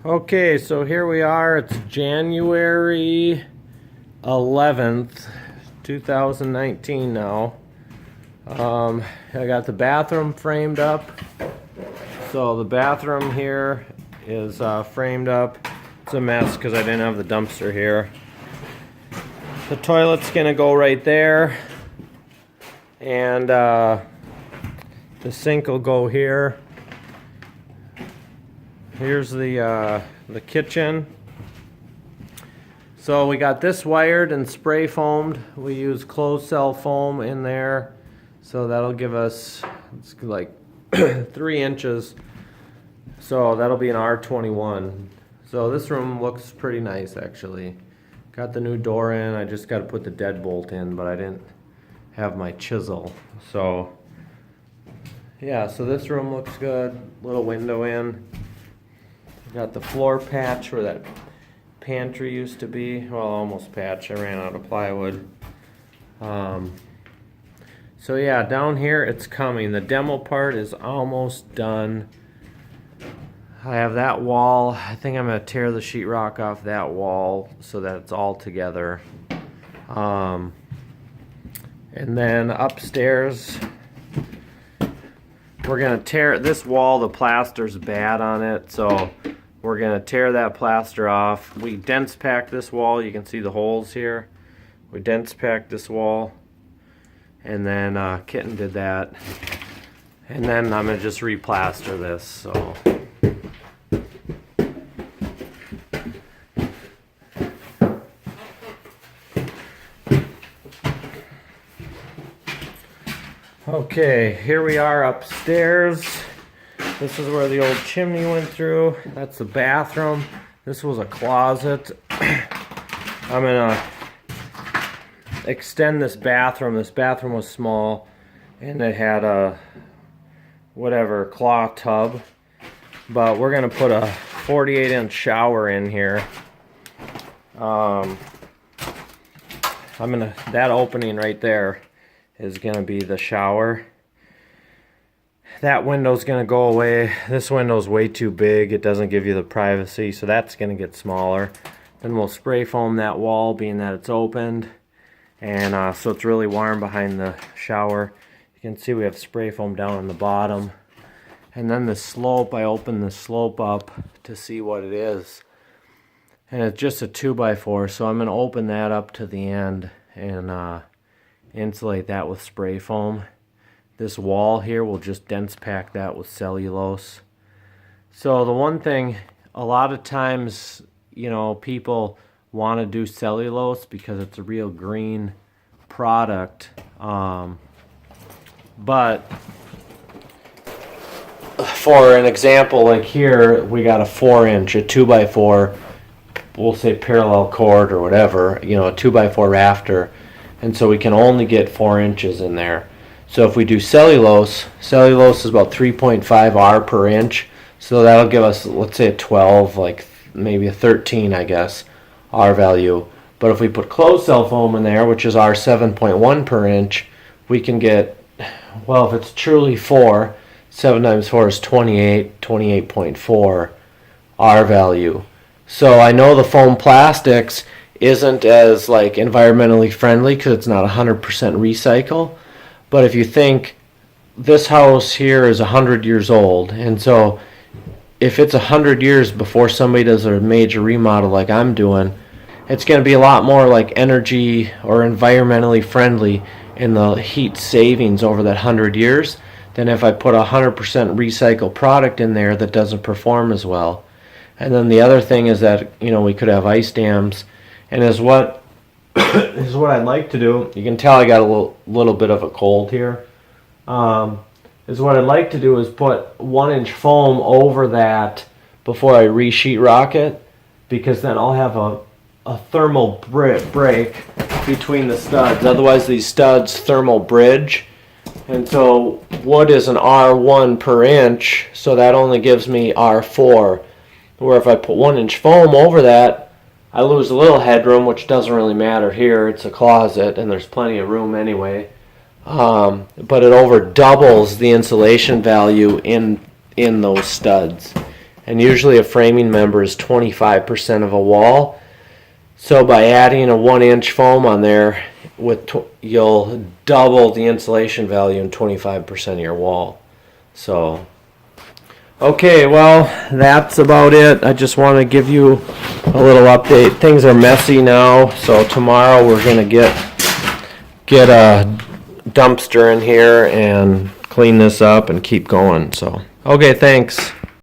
Okay, so here we are. It's January 11th, 2019 now. I got the bathroom framed up. So the bathroom here is framed up. It's a mess because I didn't have the dumpster here. The toilet's gonna go right there. And the sink will go here. Here's the kitchen. So we got this wired and spray foamed. We use closed cell foam in there. So that'll give us, it's like 3 inches. So that'll be an R21. So this room looks pretty nice actually. Got the new door in. I just got to put the deadbolt in, but I didn't have my chisel. So yeah, so this room looks good. Little window in. Got the floor patch where that pantry used to be. Well, almost patch. I ran out of plywood. So yeah, down here it's coming. The demo part is almost done. I have that wall. I think I'm going to tear the sheetrock off that wall so that it's all together. And then upstairs, we're going to tear this wall. The plaster's bad on it, so we're going to tear that plaster off. We dense packed this wall. You can see the holes here. We dense packed this wall. And then Kitten did that. And then I'm going to just replaster this. So okay, here we are upstairs. This is where the old chimney went through. That's the bathroom. This was a closet. I'm gonna extend this bathroom. This bathroom was small and it had a whatever claw tub, but we're gonna put a 48-inch shower in here. That opening right there is gonna be the shower. That window's gonna go away. This window's way too big. It doesn't give you the privacy, so that's gonna get smaller. Then we'll spray foam that wall, being that it's opened, and so it's really warm behind the shower. You can see we have spray foam down in the bottom. And then the slope, I opened the slope up to see what it is. And it's just a 2x4, so I'm gonna open that up to the end and insulate that with spray foam. This wall here, we'll just dense pack that with cellulose. So the one thing, a lot of times, you know, people want to do cellulose because it's a real green product. But for an example, like here, we got a 4-inch, a 2x4, we'll say parallel cord or whatever, you know, a 2x4 rafter. And so we can only get 4 inches in there. So if we do cellulose is about 3.5 R per inch. So that'll give us, let's say a 12, like maybe a 13, I guess, R value. But if we put closed cell foam in there, which is R 7.1 per inch, we can get, well, if it's truly 4, 7 times 4 is 28, 28.4 R value. So I know the foam plastics isn't as like environmentally friendly because it's not 100% recycle. But if you think this house here is 100 years old, and so if it's 100 years before somebody does a major remodel like I'm doing, it's going to be a lot more like energy or environmentally friendly in the heat savings over that 100 years than if I put 100% recycled product in there that doesn't perform as well. And then the other thing is that, you know, we could have ice dams, and is what I'd like to do. You can tell I got a little bit of a cold here. Is what I'd like to do is put 1-inch foam over that before I re-sheetrock it, because then I'll have a thermal break between the studs. Otherwise these studs thermal bridge, and so wood is an R1 per inch, so that only gives me R4. Where if I put 1-inch foam over that, I lose a little headroom, which doesn't really matter here. It's a closet, and there's plenty of room anyway. But it over doubles the insulation value in those studs. and usually a framing member is 25% of a wall. So by adding a 1-inch foam on there, you'll double the insulation value in 25% of your wall. So, okay, well, that's about it. I just want to give you a little update. Things are messy now, so tomorrow we're going to get a dumpster in here and clean this up and keep going. So, okay, thanks.